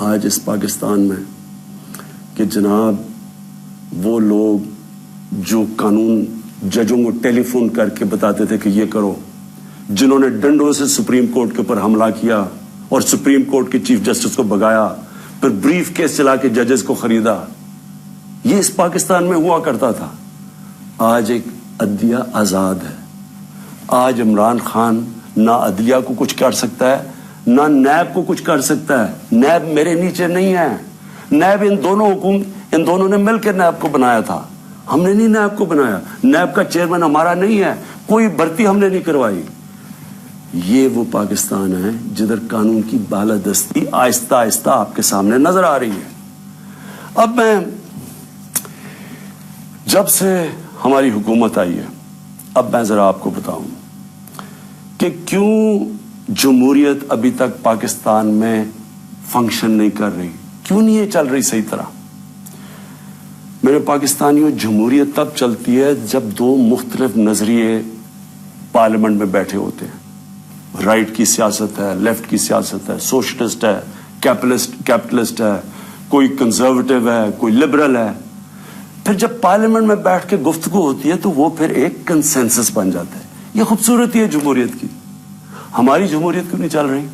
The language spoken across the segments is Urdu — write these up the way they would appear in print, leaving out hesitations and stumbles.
آج اس پاکستان میں کہ جناب وہ لوگ جو قانون ججوں کو ٹیلی فون کر کے بتاتے تھے کہ یہ کرو، جنہوں نے ڈنڈوں سے سپریم کورٹ کے اوپر حملہ کیا اور سپریم کورٹ کے چیف جسٹس کو بگایا، پھر بریف کیس چلا کے ججز کو خریدا، یہ اس پاکستان میں ہوا کرتا تھا۔ آج ایک عدلیہ آزاد ہے۔ آج عمران خان نہ عدلیہ کو کچھ کر سکتا ہے نہ نیب کو کچھ کر سکتا ہے۔ نیب میرے نیچے نہیں ہے، نیب ان دونوں نے مل کے نیب کو بنایا تھا، ہم نے نہیں نیب کو بنایا۔ نیب کا چیئرمین ہمارا نہیں ہے، کوئی بھرتی ہم نے نہیں کروائی۔ یہ وہ پاکستان ہے جدھر قانون کی بالادستی آہستہ آہستہ آپ کے سامنے نظر آ رہی ہے۔ اب میں جب سے ہماری حکومت آئی ہے، اب میں ذرا آپ کو بتاؤں کہ کیوں جمہوریت ابھی تک پاکستان میں فنکشن نہیں کر رہی، کیوں نہیں یہ چل رہی صحیح طرح۔ میرے پاکستانیوں، جمہوریت تب چلتی ہے جب دو مختلف نظریے پارلیمنٹ میں بیٹھے ہوتے ہیں۔ رائٹ کی سیاست ہے، لیفٹ کی سیاست ہے، سوشلسٹ ہے، کیپٹلسٹ ہے، کوئی کنزرویٹو ہے، کوئی لبرل ہے۔ پھر جب پارلیمنٹ میں بیٹھ کے گفتگو ہوتی ہے تو وہ پھر ایک کنسنسس بن جاتا ہے۔ یہ خوبصورتی ہے جمہوریت کی۔ ہماری جمہوریت کیوں نہیں چل رہی؟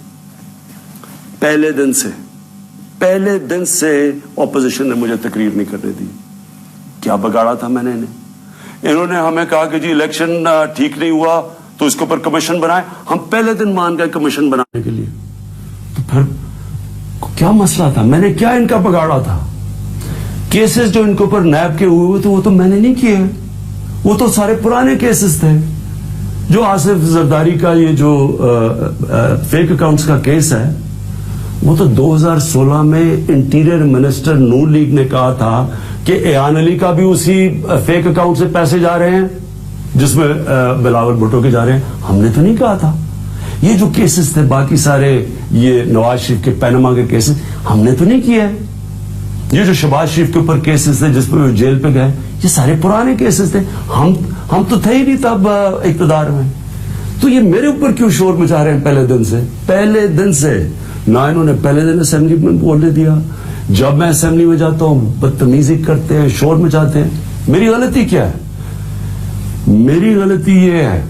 پہلے دن سے اپوزیشن نے مجھے تقریر نہیں کرنے دی۔ کیا بگاڑا تھا میں نے انہوں نے ہمیں کہا کہ جی الیکشن ٹھیک نہیں ہوا تو اس کے اوپر کمیشن بنائے، ہم پہلے دن مان گئے کمیشن بنانے کے لیے۔ تو پھر کیا مسئلہ تھا؟ میں نے کیا ان کا بگاڑا تھا؟ کیسز جو ان کے اوپر نیب کے ہوئے تو وہ تو میں نے نہیں کیے، وہ تو سارے پرانے کیسز تھے۔ جو آصف زرداری کا یہ جو فیک اکاؤنٹس کا کیس ہے، وہ تو 2016 میں انٹیریئر منسٹر نون لیگ نے کہا تھا کہ ایان علی کا بھی اسی فیک اکاؤنٹ سے پیسے جا رہے ہیں جس میں بلاول بھٹو کے جا رہے ہیں۔ ہم نے تو نہیں کہا تھا۔ یہ جو کیسز تھے باقی سارے، یہ نواز شریف کے پینما کے کیسز، ہم نے تو نہیں کیا ہے۔ یہ جو شہباز شریف کے اوپر کیسز تھے جس پہ وہ جیل پہ گئے، یہ سارے پرانے کیسز تھے۔ ہم تو تھے ہی نہیں تب اقتدار میں۔ تو یہ میرے اوپر کیوں شور مچا رہے ہیں پہلے دن سے؟ نہ انہوں نے پہلے دن اسمبلی میں بولنے دیا۔ جب میں اسمبلی میں جاتا ہوں بدتمیزی کرتے ہیں، شور مچاتے ہیں۔ میری غلطی کیا ہے؟ میری غلطی یہ ہے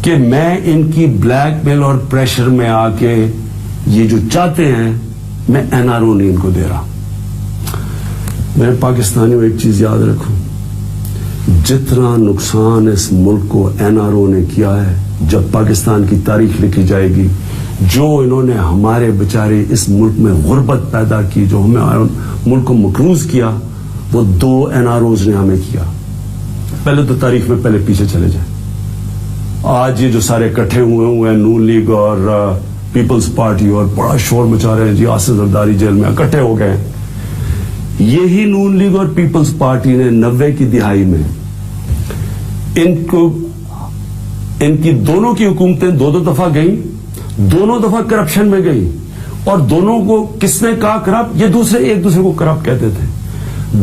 کہ میں ان کی بلیک میل اور پریشر میں آ کے یہ جو چاہتے ہیں میں این آر او نہیں ان کو دے رہا۔ میرے پاکستانیوں ایک چیز یاد رکھوں، جتنا نقصان اس ملک کو این آر او نے کیا ہے، جب پاکستان کی تاریخ لکھی جائے گی، جو انہوں نے ہمارے بچارے اس ملک میں غربت پیدا کی، جو ہمیں ملک کو مقروض کیا، وہ 2 این آر اوز نے ہمیں کیا۔ پہلے تو تاریخ میں پہلے پیچھے چلے جائیں۔ آج یہ جو سارے اکٹھے ہوئے ہیں نون لیگ اور پیپلز پارٹی، اور بڑا شور مچا رہے ہیں جی آصف زرداری جیل میں، اکٹھے ہو گئے۔ یہی نون لیگ اور پیپلز پارٹی نے 90 کی دہائی میں ان کی دونوں کی حکومتیں 2 دفعہ گئیں، دونوں دفعہ کرپشن میں گئی، اور دونوں کو کس نے کہا کرپٹ؟ یہ دوسرے ایک دوسرے کو کرپٹ کہتے تھے۔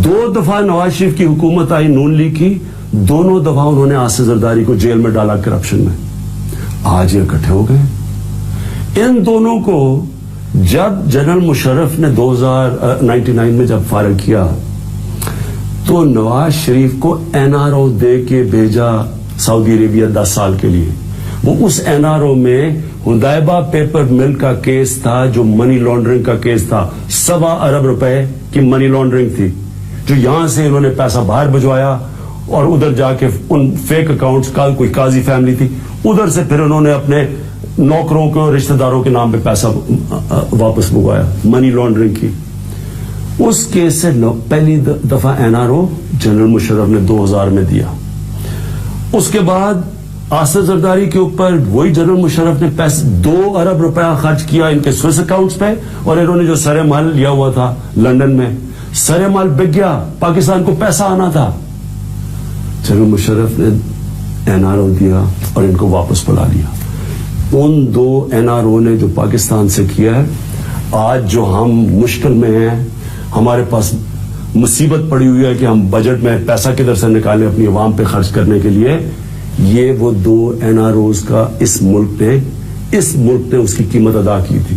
2 دفعہ نواز شریف کی حکومت آئی نون لیگ کی، دونوں دفعہ انہوں نے آصف زرداری کو جیل میں ڈالا کرپشن میں۔ آج یہ اکٹھے ہو گئے۔ ان دونوں کو جب جنرل مشرف نے 1999 میں جب فارغ کیا تو نواز شریف کو این آر او دے کے بھیجا سعودی عربیہ 10 سال کے لیے۔ وہ اس این آر او میں ہدایبہ پیپر مل کا کیس تھا، جو منی لانڈرنگ کا کیس تھا۔ 1.25 ارب روپے کی منی لانڈرنگ تھی، جو یہاں سے انہوں نے پیسہ باہر بھجوایا اور ادھر جا کے ان فیک اکاؤنٹس کا، کوئی قاضی فیملی تھی، ادھر سے پھر انہوں نے اپنے نوکروں کو، رشتہ داروں کے نام پہ پیسہ واپس منگوایا، منی لانڈرنگ کی۔ اس کیس سے پہلی دفعہ N R O General Musharraf نے 2000 میں دیا۔ اس کے بعد آصف زرداری کے اوپر وہی جنرل مشرف نے 2 ارب روپیہ خرچ کیا ان کے سوئس اکاؤنٹس پہ، اور انہوں نے جو سرے مال لیا ہوا تھا لندن میں، سرے مال بک گیا، پاکستان کو پیسہ آنا تھا۔ جنرل مشرف نے این آر او دیا اور ان کو واپس بلا لیا۔ ان 2 این آر او نے جو پاکستان سے کیا ہے، آج جو ہم مشکل میں ہیں، ہمارے پاس مصیبت پڑی ہوئی ہے کہ ہم بجٹ میں پیسہ کدھر سے نکالیں اپنی عوام پہ خرچ کرنے کے لیے، یہ وہ 2 این آر اوز کا اس ملک نے اس کی قیمت ادا کی تھی۔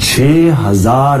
6,000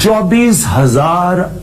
24,000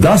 10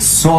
100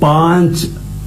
$5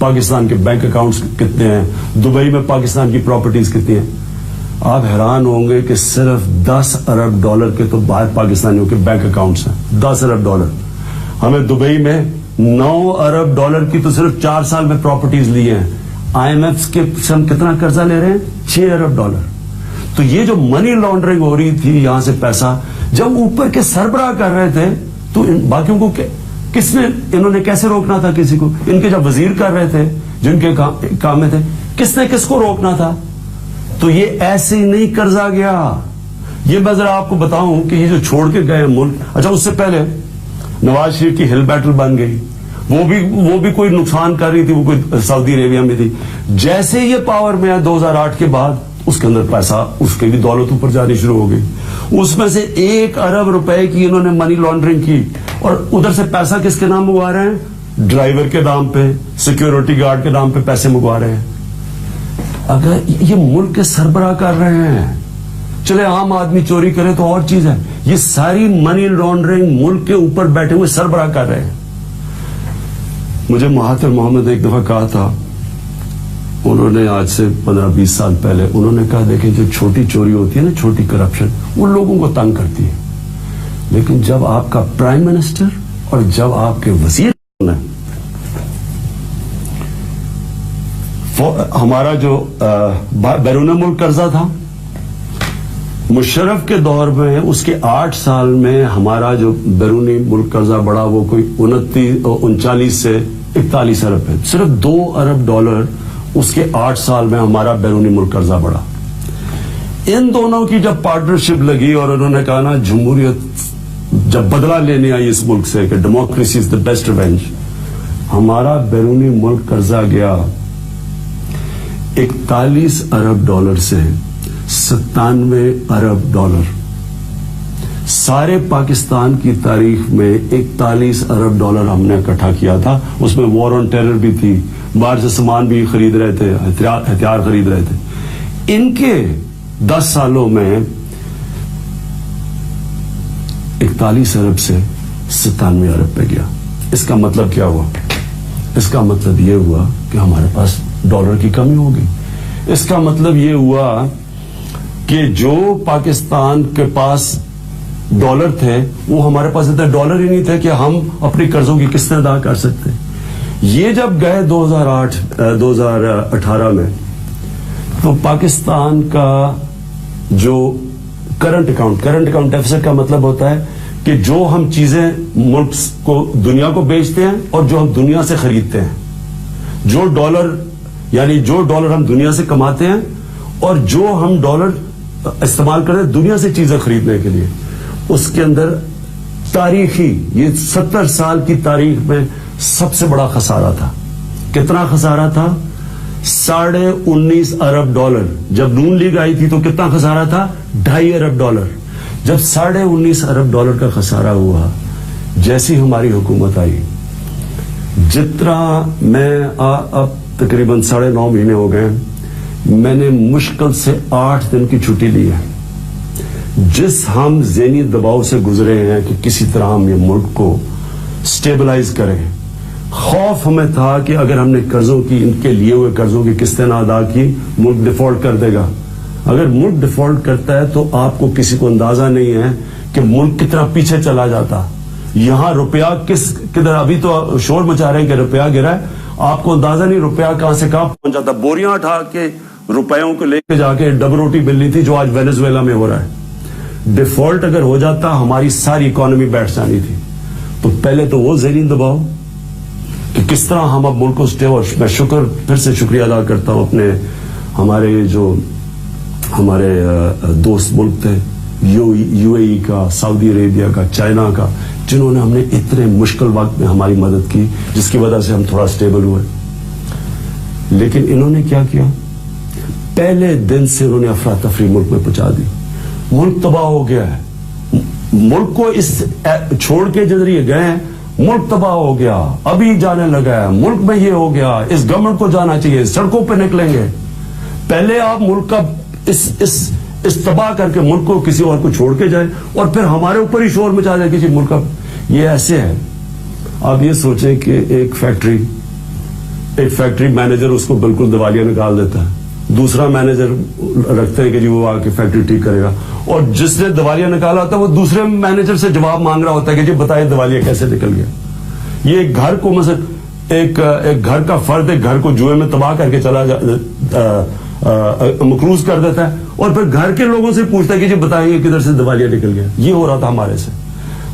پاکستان کے بینک اکاؤنٹس کتنے ہیں, دبئی میں پاکستان کی پراپرٹیز کتنی ہیں. آپ حیران ہوں گے کہ صرف 10 ارب ڈالر کے تو باہر پاکستانیوں کے بینک اکاؤنٹس ہیں. 10 ارب ڈالر. ہمیں دبئی میں 9 ارب ڈالر کی تو صرف 4 سال میں پراپرٹیز لی ہیں. آئی ایم ایف کے سے ہم کتنا قرضہ لے رہے ہیں؟ 6 ارب ڈالر. تو یہ جو منی لانڈرنگ ہو رہی تھی یہاں سے پیسہ جب اوپر کے سربراہ کر رہے تھے تو باقیوں کو کس نے, انہوں نے کیسے روکنا تھا کسی کو؟ ان کے جب وزیر کر رہے تھے جن کے کام میں تھے, کس نے کس کو روکنا تھا؟ تو یہ ایسے ہی نہیں قرضہ گیا. یہ میں ذرا آپ کو بتاؤں کہ یہ جو چھوڑ کے گئے ملک, اچھا اس سے پہلے نواز شریف کی ہل بیٹل بن گئی, وہ بھی کوئی نقصان کر رہی تھی, وہ کوئی سعودی عربیہ میں تھی. جیسے یہ پاور میں آیا 2008 کے بعد اس کے اندر پیسہ, اس کی بھی دولت اوپر جانی شروع ہو گئی. اس میں سے 1 ارب روپے کی انہوں نے منی لانڈرنگ کی, اور ادھر سے پیسہ کس کے نام منگوا رہے ہیں؟ ڈرائیور کے نام پہ, سیکیورٹی گارڈ کے نام پہ پیسے منگوا رہے ہیں. اگر یہ ملک کے سربراہ کر رہے ہیں, چلے عام آدمی چوری کرے تو اور چیز ہے, یہ ساری منی لانڈرنگ ملک کے اوپر بیٹھے ہوئے سربراہ کر رہے ہیں. مجھے مہاتر محمد ایک دفعہ کہا تھا, انہوں نے آج سے 15-20 سال پہلے انہوں نے کہا دیکھیں جو چھوٹی چوری ہوتی ہے نا, چھوٹی کرپشن, وہ لوگوں کو تنگ کرتی ہے, لیکن جب آپ کا پرائم منسٹر اور جب آپ کے وزیر, ہمارا جو بیرون ملک قرضہ تھا مشرف کے دور میں, اس کے 8 سال میں ہمارا جو بیرونی ملک قرضہ بڑھا وہ کوئی 39 سے 41 ارب ہے. صرف 2 ارب ڈالر اس کے 8 سال میں ہمارا بیرونی ملک قرضہ بڑھا. ان دونوں کی جب پارٹنرشپ لگی اور انہوں نے کہا نا جمہوریت جب بدلہ لینے آئی اس ملک سے کہ democracy is the best revenge, ہمارا بیرونی ملک قرضہ گیا 41 ارب ڈالر سے 97 ارب ڈالر. سارے پاکستان کی تاریخ میں 41 ارب ڈالر ہم نے اکٹھا کیا تھا. اس میں وار آن ٹیرر بھی تھی, باہر سے سامان بھی خرید رہے تھے, ہتھیار خرید رہے تھے. ان کے 10 سالوں میں 41 ارب سے 97 ارب پہ گیا. اس کا مطلب کیا ہوا؟ اس کا مطلب یہ ہوا کہ ہمارے پاس ڈالر کی کمی ہوگی. اس کا مطلب یہ ہوا کہ جو پاکستان کے پاس ڈالر تھے وہ ہمارے پاس اتنے ڈالر ہی نہیں تھے کہ ہم اپنی قرضوں کی قسطیں ادا کر سکتے. یہ جب گئے 2018 میں تو پاکستان کا جو کرنٹ اکاؤنٹ ڈیفیسٹ کا مطلب ہوتا ہے کہ جو ہم چیزیں ملک کو, دنیا کو بیچتے ہیں اور جو ہم دنیا سے خریدتے ہیں, جو ڈالر ہم دنیا سے کماتے ہیں اور جو ہم ڈالر استعمال کرتے ہیں دنیا سے چیزیں خریدنے کے لیے, اس کے اندر تاریخی یہ 70 سال کی تاریخ میں سب سے بڑا خسارہ تھا. کتنا خسارہ تھا؟ 19.5 ارب ڈالر. جب نون لیگ آئی تھی تو کتنا خسارہ تھا؟ 2.5 ارب ڈالر. جب 19.5 ارب ڈالر کا خسارہ ہوا, جیسی ہماری حکومت آئی, جتنا میں اب تقریباً 9.5 مہینے ہو گئے, میں نے مشکل سے 8 دن کی چھٹی لی ہے. جس ہم ذہنی دباؤ سے گزرے ہیں کہ کسی طرح ہم یہ ملک کو سٹیبلائز کریں, خوف ہمیں تھا کہ اگر ہم نے قرضوں کی, ان کے لیے ہوئے قرضوں کی قسطیں نہ ادا کی, ملک ڈیفالٹ کر دے گا. اگر ملک ڈیفالٹ کرتا ہے تو آپ کو کسی کو اندازہ نہیں ہے کہ ملک کتنا پیچھے چلا جاتا. یہاں روپیہ کدھر, ابھی تو شور مچا رہے ہیں کہ روپیہ گرا ہے, آپ کو اندازہ نہیں روپیہ کہاں سے کہاں پہنچ جاتا. بوریاں اٹھا کے روپیوں کو لے کے جا کے ڈبل روٹی ملنی تھی, جو آج وینزویلا میں ہو رہا ہے. ڈیفالٹ اگر ہو جاتا ہماری ساری اکانومی بیٹھ جانی تھی. تو پہلے تو وہ ذہنی دباؤ کہ کس طرح ہم اب ملک کو میں پھر سے شکریہ ادا کرتا ہوں اپنے ہمارے دوست ملک تھے, یو اے ای کا, سعودی عربیہ کا, چائنا کا, جنہوں نے ہم نے اتنے مشکل وقت میں ہماری مدد کی, جس کی وجہ سے ہم تھوڑا سٹیبل ہوئے. لیکن انہوں نے کیا کیا؟ پہلے دن سے انہوں نے افراتفری ملک میں پہنچا دی. ملک تباہ ہو گیا ہے. ملک کو اس چھوڑ کے ذریعے گئے ہیں, ملک تباہ ہو گیا, ابھی جانے لگا ہے, ملک میں یہ ہو گیا, اس گورنمنٹ کو جانا چاہیے, سڑکوں پہ نکلیں گے. پہلے آپ ملک کا اس تباہ کر کے ملک کو کسی اور کو چھوڑ کے جائے اور پھر ہمارے اوپر ہی شور مچا دے کسی ملک کا. یہ ایسے ہے, آپ یہ سوچیں کہ ایک فیکٹری ایک فیکٹری مینیجر اس کو بالکل دیوالیہ نکال دیتا ہے, دوسرا مینیجر رکھتے ہیں کہ جی وہ آ کے فیکٹری ٹھیک کرے گا, اور جس نے دیوالیہ نکالا ہوتا ہے وہ دوسرے مینیجر سے جواب مانگ رہا ہوتا ہے کہ جی بتائیں دیوالیہ کیسے نکل گیا. یہ ایک گھر کو مثلا ایک گھر کا فرد ایک گھر کو جوئے میں تباہ کر کے مقروض کر دیتا ہے, اور پھر گھر کے لوگوں سے پوچھتا ہے کہ جی بتائیں یہ کدھر سے دیوالیہ نکل گیا. یہ ہو رہا تھا ہمارے سے,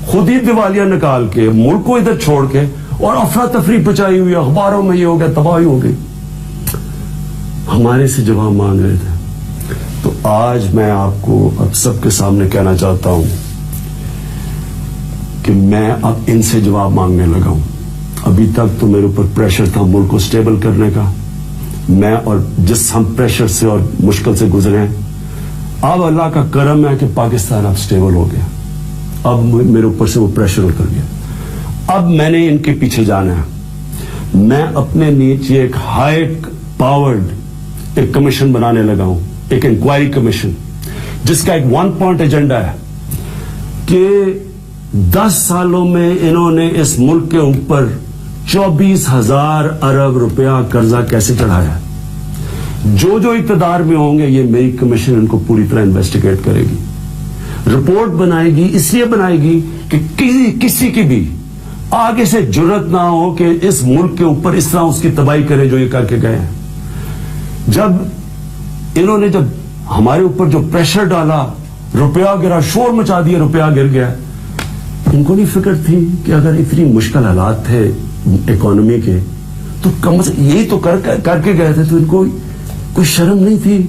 خود ہی دیوالیہ نکال کے ملک کو ادھر چھوڑ کے, اور افراتفری پچائی ہوئی, اخباروں میں یہ ہو گیا, تباہی ہو گئی. ہمارے سے جواب مانگ رہے تھے. تو آج میں آپ کو اب سب کے سامنے کہنا چاہتا ہوں کہ میں اب ان سے جواب مانگنے لگا ہوں. ابھی تک تو میرے اوپر پریشر تھا ملک کو سٹیبل کرنے کا, میں اور جس ہم پریشر سے اور مشکل سے گزرے ہیں, اب اللہ کا کرم ہے کہ پاکستان اب سٹیبل ہو گیا. اب میرے اوپر سے وہ پریشر اتر گیا. اب میں نے ان کے پیچھے جانا ہے. میں اپنے نیچے ایک ہائی پاورڈ ایک کمیشن بنانے لگا ہوں, ایک انکوائری کمیشن, جس کا ایک 1 پوائنٹ ایجنڈا ہے کہ 10 سالوں میں انہوں نے اس ملک کے اوپر 24,000 ارب روپیہ قرضہ کیسے چڑھایا. جو اقتدار میں ہوں گے, یہ میری کمیشن ان کو پوری طرح انویسٹیگیٹ کرے گی, رپورٹ بنائے گی. اس لیے بنائے گی کہ کسی کی بھی آگے سے جرت نہ ہو کہ اس ملک کے اوپر اس طرح اس کی تباہی کرے جو یہ کر کے گئے ہیں. جب ہمارے اوپر جو پریشر ڈالا, روپیہ گرا, شور مچا دیا, روپیہ گر گیا, ان کو نہیں فکر تھی کہ اگر اتنی مشکل حالات تھے اکانومی کے تو کم از یہی تو کر کے گئے تھے, تو ان کو کوئی شرم نہیں تھی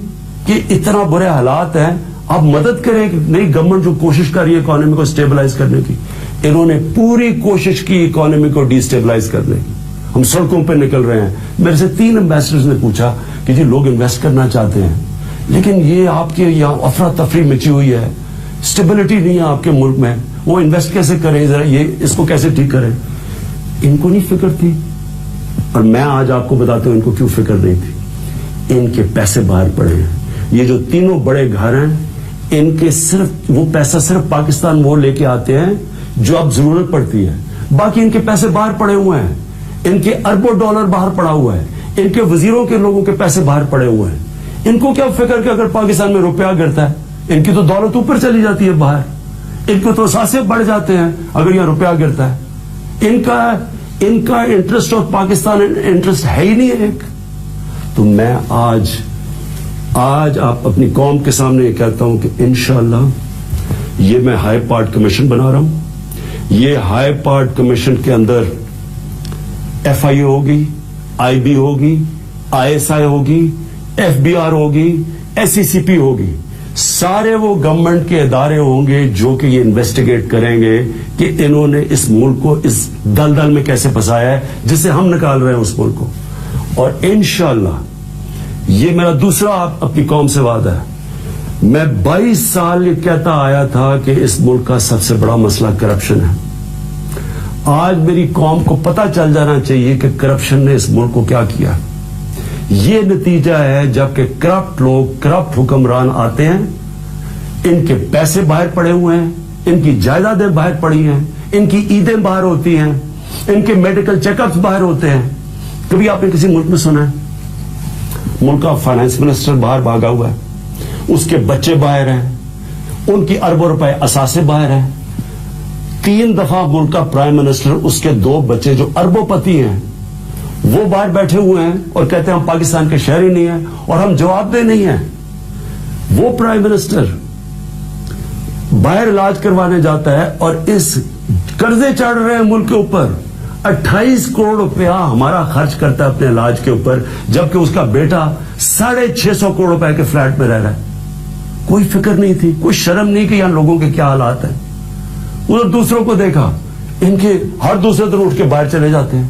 کہ اتنا برے حالات ہیں, آپ مدد کریں. نئی گورنمنٹ جو کوشش کر رہی ہے اکانومی کو سٹیبلائز کرنے کی, انہوں نے پوری کوشش کی اکانومی کو ڈی سٹیبلائز کرنے کی. ہم سڑکوں پہ نکل رہے ہیں. میرے سے 3 ایمبیسڈرز نے پوچھا کہ جی لوگ انویسٹ کرنا چاہتے ہیں, لیکن یہ آپ کے یہاں افراتفری مچی ہوئی ہے, سٹیبلٹی نہیں ہے آپ کے ملک میں, وہ انویسٹ کیسے کریں, ذرا یہ اس کو کیسے ٹھیک کریں. ان کو نہیں فکر تھی. اور میں آج آپ کو بتاتا ہوں ان کو کیوں فکر نہیں تھی. ان کے پیسے باہر پڑے ہیں. یہ جو تینوں بڑے گھر ہیں, ان کے صرف وہ پیسہ صرف پاکستان وہ لے کے آتے ہیں جو اب ضرورت پڑتی ہے, باقی ان کے پیسے باہر پڑے ہوئے ہیں. ان کے اربوں ڈالر باہر پڑا ہوا ہے, ان کے وزیروں کے لوگوں کے پیسے باہر پڑے ہوئے ہیں. ان کو کیا فکر کہ اگر پاکستان میں روپیہ گرتا ہے, ان کی تو دولت اوپر چلی جاتی ہے باہر, ان کو تو سانسیں بڑھ جاتے ہیں اگر یہاں روپیہ گرتا ہے. ان کا انٹرسٹ اور پاکستان انٹرسٹ ہے ہی نہیں ایک. تو میں آج آپ اپنی قوم کے سامنے یہ کہتا ہوں کہ انشاءاللہ یہ میں ہائی پارٹ کمیشن بنا رہا ہوں. یہ ہائی پارٹ کمیشن کے اندر FIA ہوگی, IB ہوگی, ISI ہوگی, FBR ہوگی, SECP ہوگی. سارے وہ گورنمنٹ کے ادارے ہوں گے جو کہ یہ انویسٹیگیٹ کریں گے کہ انہوں نے اس ملک کو اس دلدل میں کیسے پھنسایا ہے جس سے ہم نکال رہے ہیں اس ملک کو. اور انشاءاللہ یہ میرا دوسرا اپنی قوم سے وعدہ ہے. میں 22 سال یہ کہتا آیا تھا کہ اس ملک کا سب سے بڑا مسئلہ کرپشن ہے. آج میری قوم کو پتہ چل جانا چاہیے کہ کرپشن نے اس ملک کو کیا کیا. یہ نتیجہ ہے جب کہ کرپٹ لوگ, کرپٹ حکمران آتے ہیں, ان کے پیسے باہر پڑے ہوئے ہیں, ان کی جائیدادیں باہر پڑی ہیں, ان کی عیدیں باہر ہوتی ہیں, ان کے میڈیکل چیک اپس باہر ہوتے ہیں. کبھی آپ نے کسی ملک میں سنا ہے ملک کا فائنانس منسٹر باہر بھاگا ہوا ہے, اس کے بچے باہر ہیں, ان کی اربوں روپے اثاثے باہر ہیں. 3 دفعہ ملک کا پرائم منسٹر, اس کے 2 بچے جو اربوں پتی ہیں وہ باہر بیٹھے ہوئے ہیں اور کہتے ہیں ہم پاکستان کے شہری نہیں ہیں اور ہم جواب دہ نہیں ہیں. وہ پرائم منسٹر باہر علاج کروانے جاتا ہے اور اس قرضے چڑھ رہے ہیں ملک کے اوپر. 28 کروڑ روپیہ ہمارا خرچ کرتا ہے اپنے علاج کے اوپر, جبکہ اس کا بیٹا 650 کروڑ روپے کے فلیٹ میں رہ رہا ہے. کوئی فکر نہیں تھی, کوئی شرم نہیں کہ یہاں لوگوں کے کیا حالات ہیں. ادھر دوسروں کو دیکھا, ان کے ہر دوسرے دن اٹھ کے باہر چلے جاتے ہیں.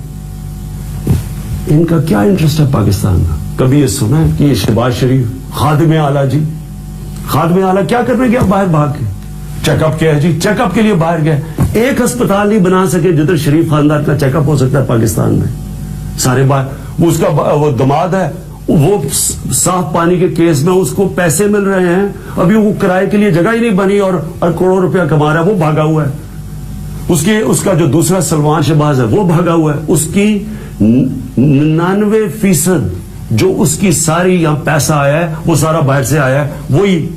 ان کا کیا انٹرسٹ ہے پاکستان کا؟ کبھی یہ سنا ہے کہ یہ شہباز شریف خادم اعلیٰ جی, خادم اعلیٰ کیا کرنے گیا باہر بھاگ کے؟ چیک اپ کیا ہے جی, چیک اپ کے لیے باہر گئے. ایک ہسپتال نہیں بنا سکے جدھر شریف خاندان کا چیک اپ ہو سکتا ہے پاکستان میں. سارے باہر. وہ اس کا وہ دماد ہے, وہ صاف پانی کے کیس میں اس کو پیسے مل رہے ہیں, ابھی وہ کرائے کے لیے جگہ ہی نہیں بنی اور کروڑوں روپیہ کما رہا ہے, وہ بھاگا ہوا ہے. اس کا جو دوسرا سلمان شہباز ہے وہ بھاگا ہوا ہے. اس کی 99% جو اس کی ساری یہاں پیسہ آیا ہے وہ سارا باہر سے آیا ہے, وہی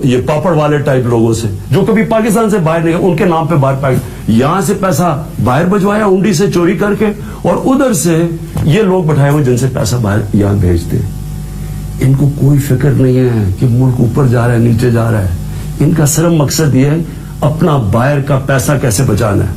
یہ پاپڑ والے ٹائپ لوگوں سے جو کبھی پاکستان سے باہر نہیں, ان کے نام پہ باہر پائے, یہاں سے پیسہ باہر بھجوایا ہنڈی سے چوری کر کے, اور ادھر سے یہ لوگ بٹھائے ہوئے جن سے پیسہ باہر یہاں بھیجتے. ان کو کوئی فکر نہیں ہے کہ ملک اوپر جا رہا ہے نیچے جا رہا ہے. ان کا صرف مقصد یہ ہے اپنا باہر کا پیسہ کیسے بچانا ہے.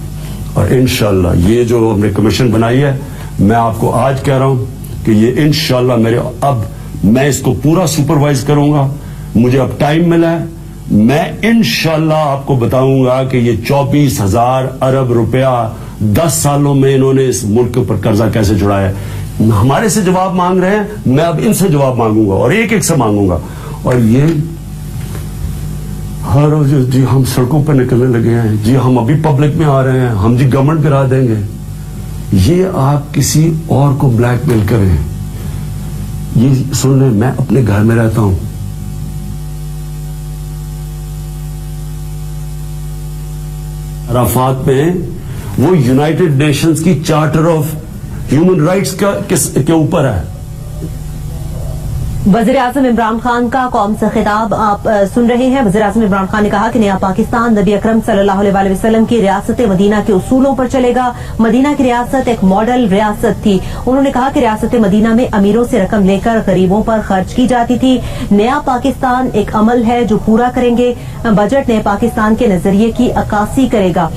اور انشاءاللہ یہ جو ہم نے کمیشن بنائی ہے, میں آپ کو آج کہہ رہا ہوں کہ یہ انشاءاللہ اب میں اس کو پورا سپروائز کروں گا. مجھے اب ٹائم ملا ہے, میں انشاءاللہ آپ کو بتاؤں گا کہ یہ 24,000 ارب روپیہ 10 سالوں میں انہوں نے اس ملک کے اوپر قرضہ کیسے چھڑایا ہے. ہمارے سے جواب مانگ رہے ہیں, میں اب ان سے جواب مانگوں گا اور ایک ایک سے مانگوں گا. اور یہ ہر روز جی ہم سڑکوں پہ نکلنے لگے ہیں, جی ہم ابھی پبلک میں آ رہے ہیں, ہم جی گورنمنٹ گرا دیں گے. یہ آپ کسی اور کو بلیک میل کریں. یہ سن لیں, میں اپنے گھر میں رہتا ہوں, عرفات میں وہ یونائٹڈ نیشنز کی چارٹر آف ہیومن رائٹس کے اوپر ہے. وزیر اعظم عمران خان کا قوم سے خطاب آپ سن رہے ہیں. وزیر اعظم عمران خان نے کہا کہ نیا پاکستان نبی اکرم صلی اللہ علیہ وسلم کی ریاست مدینہ کے اصولوں پر چلے گا. مدینہ کی ریاست ایک ماڈل ریاست تھی. انہوں نے کہا کہ ریاست مدینہ میں امیروں سے رقم لے کر غریبوں پر خرچ کی جاتی تھی. نیا پاکستان ایک عمل ہے جو پورا کریں گے. بجٹ نئے پاکستان کے نظریے کی عکاسی کرے گا.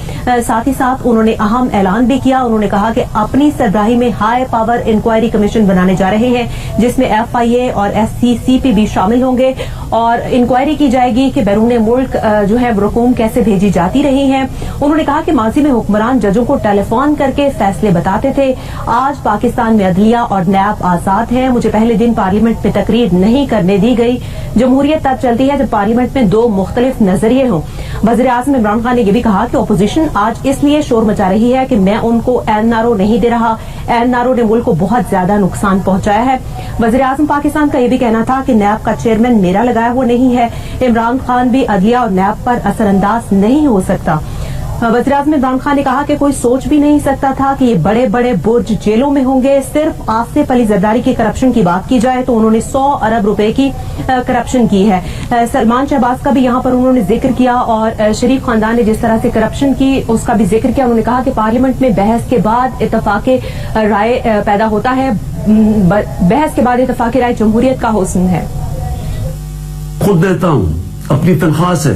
ساتھ ہی ساتھ انہوں نے اہم اعلان بھی کیا. انہوں نے کہا کہ اپنی سربراہی میں ہائی پاور انکوائری کمیشن بنانے جا رہے ہیں جس میں FIA اور SCCP بھی شامل ہوں گے اور انکوائری کی جائے گی کہ بیرون ملک جو ہے رقوم کیسے بھیجی جاتی رہی ہیں. انہوں نے کہا کہ ماضی میں حکمران ججوں کو ٹیلی فون کر کے فیصلے بتاتے تھے. آج پاکستان میں عدلیہ اور نیب آزاد ہیں. مجھے پہلے دن پارلیمنٹ میں تقریر نہیں کرنے دی گئی. جمہوریت تب چلتی ہے جب پارلیمنٹ میں دو مختلف نظریے ہوں. وزیر اعظم عمران خان نے یہ بھی کہا کہ اپوزیشن آج اس لیے شور مچا رہی ہے کہ میں ان کو NRO نہیں دے رہا. NRO نے ملک کو بہت زیادہ نقصان پہنچایا ہے. وزیر اعظم پاکستان کا یہ بھی کہنا تھا کہ نیب کا چیئرمین میرا لگایا ہوا نہیں ہے. عمران خان بھی عدلیہ اور نیب پر اثر انداز نہیں ہو سکتا. وزیر اعظم عمران خان نے کہا کہ کوئی سوچ بھی نہیں سکتا تھا کہ یہ بڑے بڑے برج جیلوں میں ہوں گے. صرف آصف علی زرداری کی کرپشن کی بات کی جائے تو انہوں نے 100 ارب روپے کی کرپشن کی ہے. سلمان شہباز کا بھی یہاں پر انہوں نے ذکر کیا اور شریف خاندان نے جس طرح سے کرپشن کی اس کا بھی ذکر کیا. انہوں نے کہا کہ پارلیمنٹ میں بحث کے بعد اتفاق رائے پیدا ہوتا ہے. بحث کے بعد اتفاق رائے جمہوریت کا حسن ہے. خود دیتا ہوں اپنی تنخواہ سے,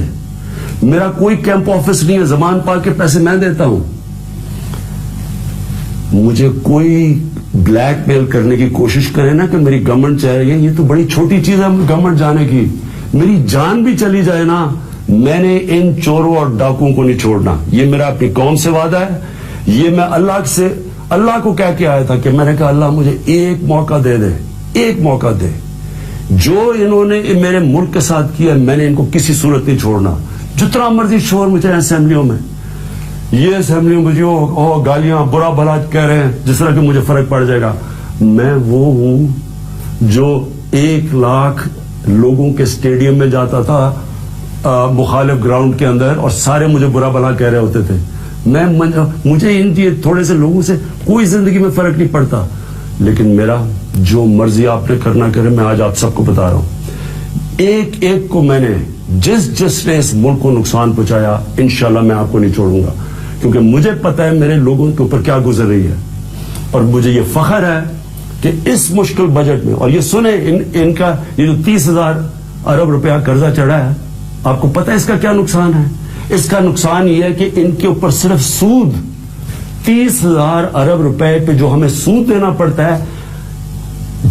میرا کوئی کیمپ آفس نہیں ہے, زمان پا کے پیسے میں دیتا ہوں. مجھے کوئی بلیک میل کرنے کی کوشش کرے نا کہ میری گورنمنٹ چاہ رہی ہے, یہ تو بڑی چھوٹی چیز ہے گورنمنٹ جانے کی. میری جان بھی چلی جائے نا, میں نے ان چوروں اور ڈاکوؤں کو نہیں چھوڑنا. یہ میرا اپنی قوم سے وعدہ ہے. یہ میں اللہ کو کہہ کے آیا تھا کہ میں نے کہا اللہ مجھے ایک موقع دے دے, ایک موقع دے. جو انہوں نے میرے ملک کے ساتھ کیا میں نے ان کو کسی صورت نہیں چھوڑنا. جتنا مرضی شور مجھے اسمبلیوں میں, یہ اسمبلیوں میں جو گالیاں برا بھلا کہہ رہے ہیں جس طرح کہ مجھے فرق پڑ جائے گا. میں وہ ہوں جو 1 لاکھ لوگوں کے اسٹیڈیم میں جاتا تھا مخالف گراؤنڈ کے اندر اور سارے مجھے برا بھلا کہہ رہے ہوتے تھے. مجھے ان تھوڑے سے لوگوں سے کوئی زندگی میں فرق نہیں پڑتا. لیکن میرا جو مرضی آپ نے کرنا کرے, میں آج آپ سب کو بتا رہا ہوں, ایک ایک کو میں نے جس نے اس ملک کو نقصان پہنچایا انشاءاللہ میں آپ کو نہیں چھوڑوں گا, کیونکہ مجھے پتا ہے میرے لوگوں کے اوپر کیا گزر رہی ہے. اور مجھے یہ فخر ہے کہ اس مشکل بجٹ میں, اور یہ سنیں ان کا یہ جو 30,000 ارب روپیہ قرضہ چڑھا ہے, آپ کو پتا ہے اس کا کیا نقصان ہے؟ اس کا نقصان یہ ہے کہ ان کے اوپر صرف سود 30,000 ارب روپے پہ جو ہمیں سود دینا پڑتا ہے,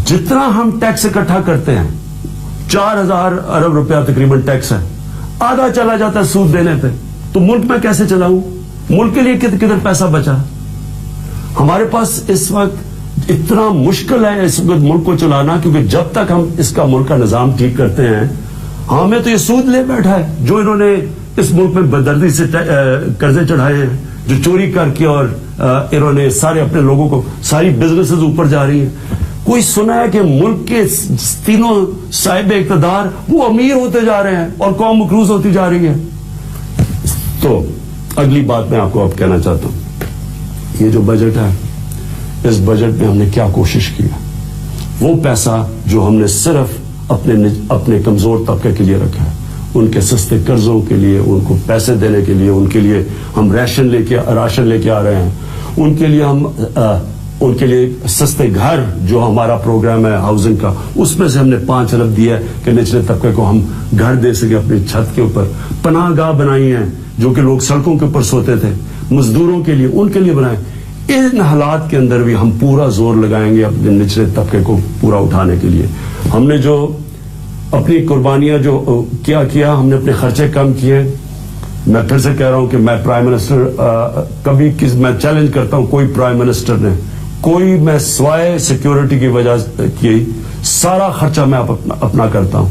جتنا ہم ٹیکس اکٹھا کرتے ہیں 4,000 ارب روپیہ تقریباً ٹیکس ہے, آدھا چلا جاتا ہے سود دینے پہ. تو ملک میں کیسے چلاؤں؟ ملک کے لیے کدھر پیسہ بچا؟ ہمارے پاس اس وقت اتنا مشکل ہے اس وقت ملک کو چلانا, کیونکہ جب تک ہم اس کا ملک کا نظام ٹھیک کرتے ہیں, ہمیں تو یہ سود لے بیٹھا ہے جو انہوں نے اس ملک میں بدردی سے قرضے چڑھائے ہیں, جو چوری کر کے اور انہوں نے سارے اپنے لوگوں کو, ساری بزنسز اوپر جا رہی ہیں. کوئی سنا ہے کہ ملک کے تینوں صاحب اقتدار وہ امیر ہوتے جا رہے ہیں اور قوم مقروض ہوتی جا رہی ہے؟ تو اگلی بات میں آپ کو اب کہنا چاہتا ہوں, یہ جو بجٹ ہے, اس بجٹ میں ہم نے کیا کوشش کی ہے. وہ پیسہ جو ہم نے صرف اپنے کمزور طبقے کے لیے رکھا ہے, ان کے سستے قرضوں کے لیے, ان کو پیسے دینے کے لیے, ان کے لیے ہم راشن لے کے آ رہے ہیں, ان کے لیے سستے گھر جو ہمارا پروگرام ہے ہاؤسنگ کا, اس میں سے ہم نے 5 ارب دیا ہے کہ نچلے طبقے کو ہم گھر دے سکیں اپنی چھت کے اوپر. پناہ گاہ بنائی ہیں جو کہ لوگ سڑکوں کے اوپر سوتے تھے, مزدوروں کے لیے, ان کے لیے بنائے. ان حالات کے اندر بھی ہم پورا زور لگائیں گے اپنے نچلے طبقے کو پورا اٹھانے کے لیے. ہم نے جو اپنی قربانیاں جو کیا, ہم نے اپنے خرچے کم کیے. میں پھر سے کہہ رہا ہوں کہ میں پرائم منسٹر میں چیلنج کرتا ہوں, کوئی پرائم منسٹر نے میں سوائے سیکیورٹی کی وجہ کی سارا خرچہ میں اپنا کرتا ہوں.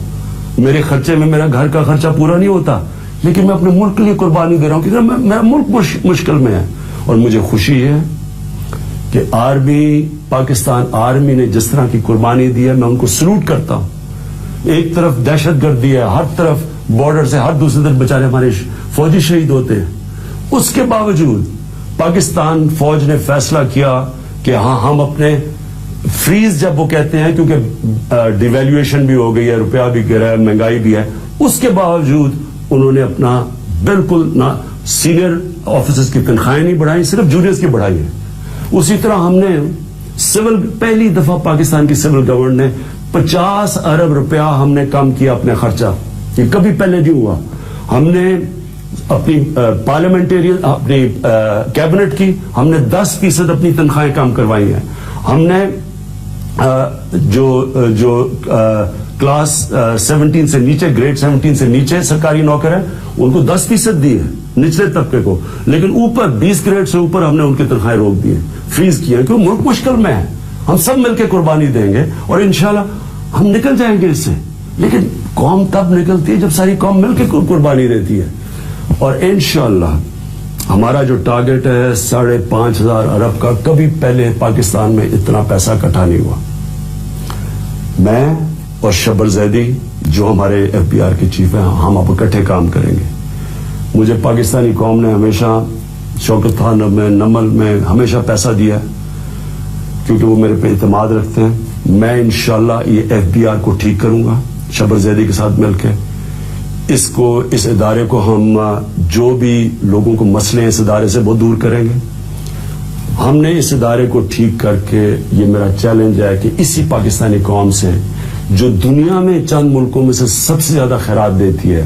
میرے خرچے میں میرا گھر کا خرچہ پورا نہیں ہوتا, لیکن میں اپنے ملک کے لیے قربانی دے رہا ہوں کیونکہ میرا ملک مشکل میں ہے. اور مجھے خوشی ہے کہ پاکستان آرمی نے جس طرح کی قربانی دی ہے, میں ان کو سلوٹ کرتا ہوں. ایک طرف دہشت گردی ہے, ہر طرف بارڈر سے ہر دوسری طرف بیچارے ہمارے فوجی شہید ہوتے ہیں. اس کے باوجود پاکستان فوج نے فیصلہ کیا کہ ہاں ہم اپنے فریز, جب وہ کہتے ہیں کیونکہ ڈیویلیویشن بھی ہو گئی ہے, روپیہ بھی گرا ہے, مہنگائی بھی ہے, اس کے باوجود انہوں نے اپنا بالکل نہ سینئر آفیسرز کی تنخواہیں نہیں بڑھائی, صرف جونیئرز کی بڑھائی ہے. اسی طرح ہم نے پہلی دفعہ پاکستان کی سول گورنمنٹ نے 50 ارب روپیہ ہم نے کم کیا اپنے خرچہ. یہ کبھی پہلے نہیں ہوا. ہم نے اپنی پارلیمنٹیرین اپنی کیبنٹ کی ہم نے 10% اپنی تنخواہیں کم کروائی ہیں. ہم نے جو کلاس 17 سے نیچے, گریڈ 17 سے نیچے سرکاری نوکر ہیں, ان کو 10% دی ہے نچلے طبقے کو, لیکن اوپر 20 گریڈ سے اوپر ہم نے ان کی تنخواہیں روک دی ہیں, فریز کی ہیں, کیونکہ ملک مشکل میں ہے. ہم سب مل کے قربانی دیں گے اور انشاءاللہ ہم نکل جائیں گے اس سے. لیکن قوم تب نکلتی ہے جب ساری قوم مل کے قربانی دیتی ہے. اور انشاءاللہ ہمارا جو ٹارگٹ ہے 5,500 ارب کا, کبھی پہلے پاکستان میں اتنا پیسہ اکٹھا نہیں ہوا. میں اور شبر زیدی جو ہمارے FBR کے چیف ہیں, ہم اب اکٹھے کام کریں گے. مجھے پاکستانی قوم نے ہمیشہ شوکت خان میں, نمل میں ہمیشہ پیسہ دیا ہے کیونکہ وہ میرے پہ اعتماد رکھتے ہیں. میں انشاءاللہ یہ FBR کو ٹھیک کروں گا شبر زیدی کے ساتھ مل کے. اس ادارے کو ہم جو بھی لوگوں کو مسئلے ہیں اس ادارے سے وہ دور کریں گے. ہم نے اس ادارے کو ٹھیک کر کے, یہ میرا چیلنج ہے کہ اسی پاکستانی قوم سے جو دنیا میں چند ملکوں میں سے سب سے زیادہ خیرات دیتی ہے,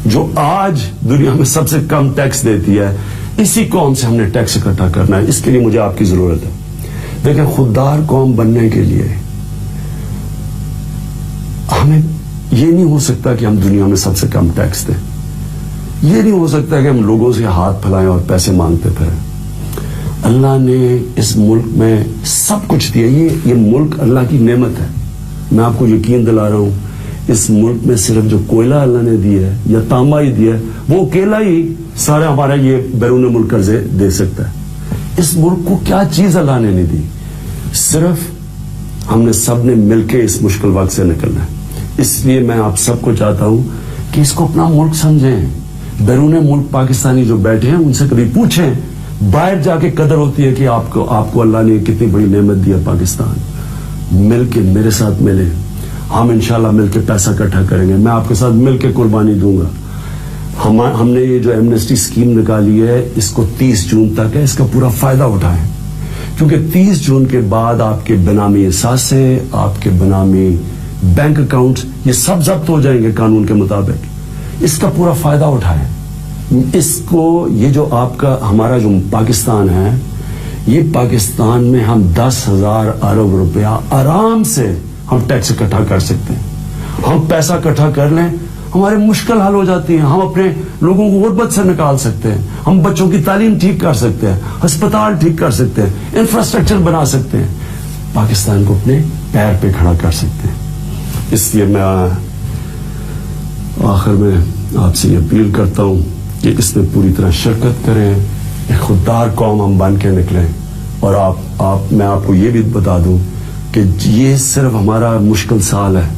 جو آج دنیا میں سب سے کم ٹیکس دیتی ہے, اسی قوم سے ہم نے ٹیکس اکٹھا کرنا ہے. اس کے لیے مجھے آپ کی ضرورت ہے. دیکھیں, خوددار قوم بننے کے لیے ہمیں یہ نہیں ہو سکتا کہ ہم دنیا میں سب سے کم ٹیکس دیں. یہ نہیں ہو سکتا کہ ہم لوگوں سے ہاتھ پھیلائیں اور پیسے مانگتے پھریں. اللہ نے اس ملک میں سب کچھ دیا. یہ ملک اللہ کی نعمت ہے. میں آپ کو یقین دلا رہا ہوں, اس ملک میں صرف جو کوئلہ اللہ نے دیا ہے یا تانبا ہی دیا ہے, وہ اکیلا ہی سارا ہمارا یہ بیرون ملک قرضے دے سکتا ہے. اس ملک کو کیا چیز اللہ نے نہیں دی, صرف ہم نے سب نے مل کے اس مشکل وقت سے نکلنا ہے. اس لیے میں آپ سب کو چاہتا ہوں کہ اس کو اپنا ملک سمجھیں. بیرون ملک پاکستانی جو بیٹھے ہیں ان سے کبھی پوچھیں, باہر جا کے قدر ہوتی ہے کہ آپ کو اللہ نے کتنی بڑی نعمت دی ہے پاکستان. مل کے میرے ساتھ ملے, ہم انشاءاللہ مل کے پیسہ اکٹھا کریں گے. میں آپ کے ساتھ مل کے قربانی دوں گا. ہم نے یہ جو ایمنسٹی اسکیم نکالی ہے, اس کو 30 جون تک ہے, اس کا پورا فائدہ اٹھائیں, کیونکہ 30 جون کے بعد آپ کے بنامی اثاثے, آپ کے بنامی بینک اکاؤنٹ, یہ سب ضبط ہو جائیں گے قانون کے مطابق. اس کا پورا فائدہ اٹھائیں. اس کو, یہ جو آپ کا ہمارا جو پاکستان ہے, یہ پاکستان میں ہم 10,000 ارب روپیہ آرام سے ہم ٹیکس اکٹھا کر سکتے ہیں. ہم پیسہ اکٹھا کر لیں, ہمارے مشکل حل ہو جاتی ہیں. ہم اپنے لوگوں کو غربت سے نکال سکتے ہیں, ہم بچوں کی تعلیم ٹھیک کر سکتے ہیں, ہسپتال ٹھیک کر سکتے ہیں, انفراسٹرکچر بنا سکتے ہیں, پاکستان کو اپنے پیر پہ کھڑا کر سکتے ہیں. اس لیے میں آخر میں آپ سے یہ اپیل کرتا ہوں کہ اس میں پوری طرح شرکت کریں, ایک خوددار قوم ہم بن کے نکلیں. اور میں آپ کو یہ بھی بتا دوں کہ یہ صرف ہمارا مشکل سال ہے,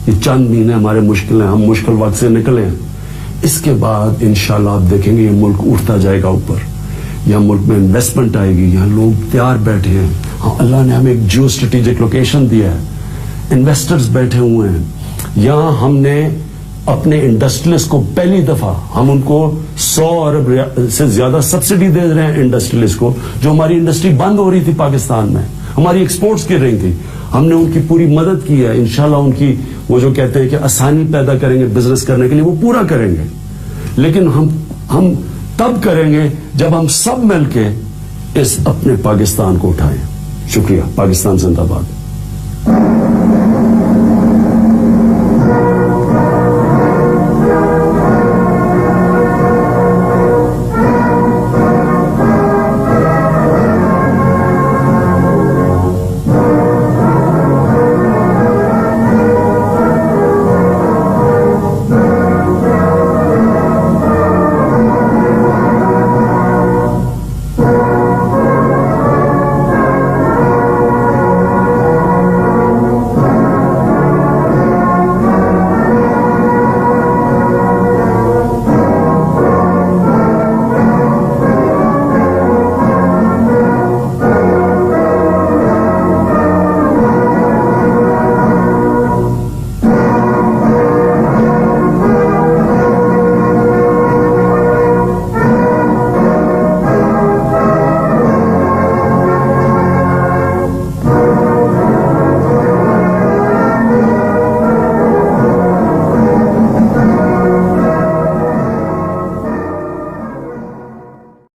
یہ چند مہینے ہمارے مشکل ہیں, ہم مشکل وقت سے نکلیں. اس کے بعد انشاءاللہ آپ دیکھیں گے یہ ملک اٹھتا جائے گا اوپر. یہاں ملک میں انویسٹمنٹ آئے گی, یہاں لوگ تیار بیٹھے ہیں. ہاں اللہ نے ہمیں ایک جیو اسٹریٹجک لوکیشن دیا ہے, انویسٹرز بیٹھے ہوئے ہیں. یہاں ہم نے اپنے انڈسٹریلسٹ کو پہلی دفعہ ہم ان کو 100 ارب سے زیادہ سبسڈی دے رہے ہیں انڈسٹریلسٹ کو, جو ہماری انڈسٹری بند ہو رہی تھی پاکستان میں, ہماری ایکسپورٹس گر رہی تھی. ہم نے ان کی پوری مدد کی ہے. انشاءاللہ ان کی وہ جو کہتے ہیں کہ آسانی پیدا کریں گے بزنس کرنے کے لیے, وہ پورا کریں گے. لیکن ہم تب کریں گے جب ہم سب مل کے اس اپنے پاکستان کو اٹھائیں. شکریہ. پاکستان زندہ باد.